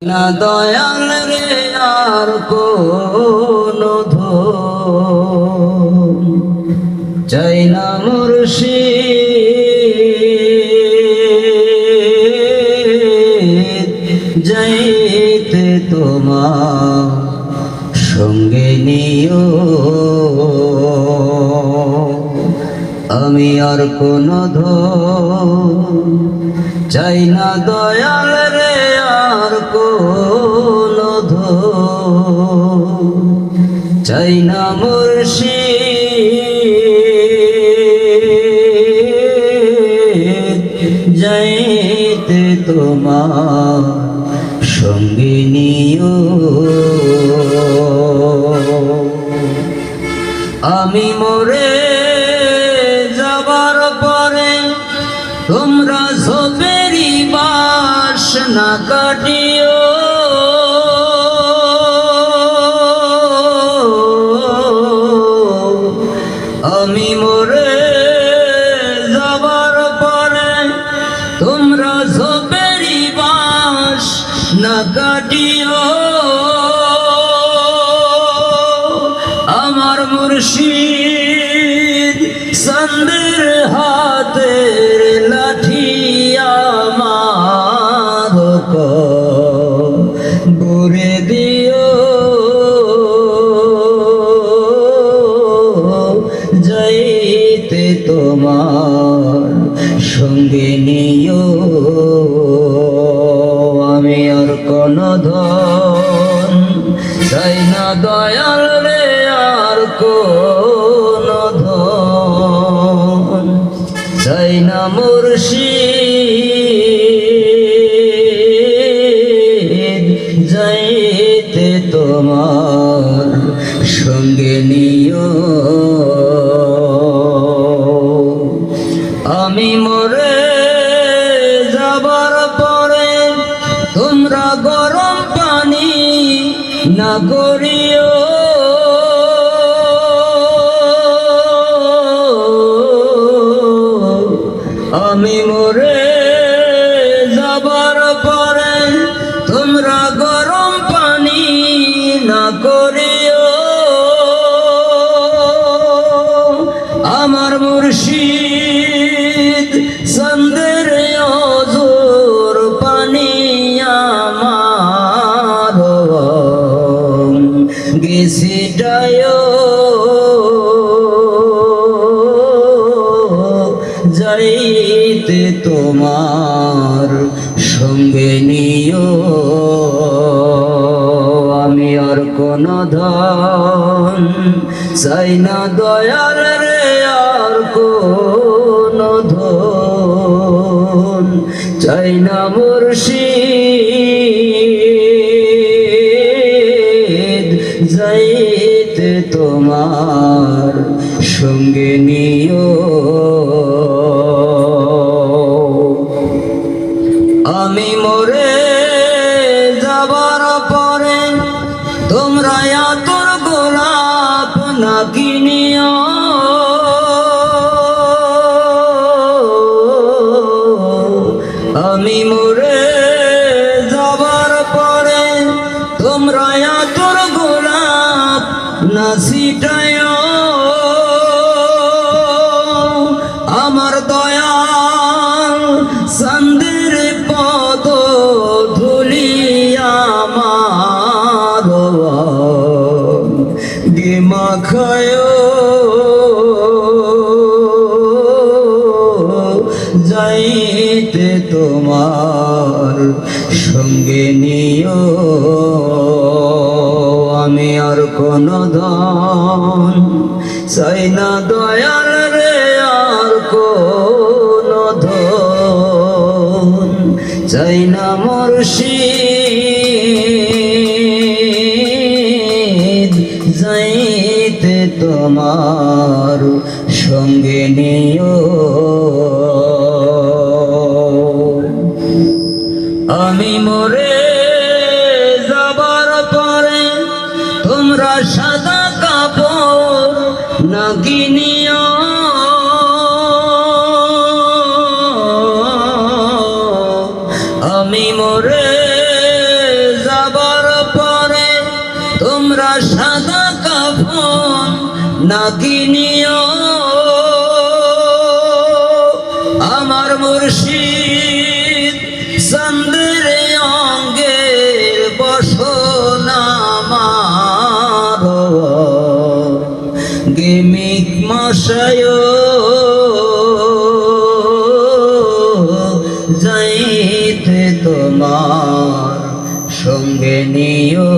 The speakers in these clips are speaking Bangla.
না দয়াল রে আর কোনো ধন চাই না মুর্শিদ যাইতে তোমার সঙ্গে নিও আমি আর কোনো ধন চাই না দয়াল রে আর কোনো ধন চাই না মুর্শিদ যাইতে তোমার সঙ্গে নিও আমি মরে যাবার পরে তোমরা ঝোপেরই বাস না কাটিও আমি মরে যাবার পরে তোমরা ঝোপেরই বাস না কাটিও আমার মুর্শিদ সন্দের হাতের লাঠি আমার বুড়ে দিও যাইতে তোমার সঙ্গে নিও আমি আর কোনো ধন চাই না দয়াল রে আর কোনো ধন চাই না মুর্শিদ যাইতে তোমার সঙ্গে নিও আমি মরে যাবার পরে তোমরা গরম পানি না করিও আমি মরে যাবার পরে তোমরা গরম পানি না করিও আমার মুর্শিদ সন্দের অজুর পানি আমার গেছি ডায়ো যাইতে তোমার সঙ্গে নিও আমি আর কোনো ধন চাই না দয়াল রে আর কোনো ধন চাই না মুর্শিদ যাইতে তোমার সঙ্গে নিও আমি মরে যাবার পরে তোমরা আতর গোলাপ না কিনিও আমি মরে যাবার পরে তোমরা আতর গোলাপ না ছিটায়ও আমার দয়াল সন্দের পদ ধুলি আমার ডিমা খায় যাইতে তোমার সঙ্গে নিও আমি আর কোনো ধন চাই না দয়াল রে আর কোনো ধন চাই না মুর্শিদ যাইতে তোমার সঙ্গে নিও আমি মরে যাবার পরে তোমরা সাদা কাপড় না কিনিও আমি মরে নাকি নিও আমার মুর্শিদ চন্দ্রের অঙ্গের বসন আমার গেমিক মশায় যাইতে তোমার সঙ্গে নিও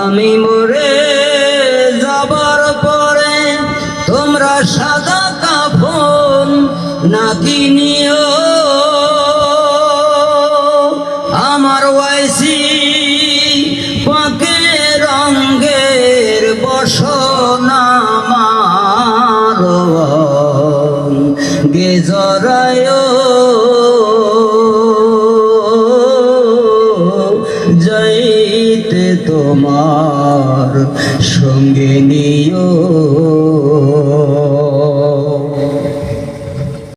আমি মরে যাবার পরে তোমরা সাদা কাফন নাকি নিও আমার ওয়াইসি পাকে রঙ্গের বসন আমার গে জরায় যাইতে তোমার সঙ্গে নিও।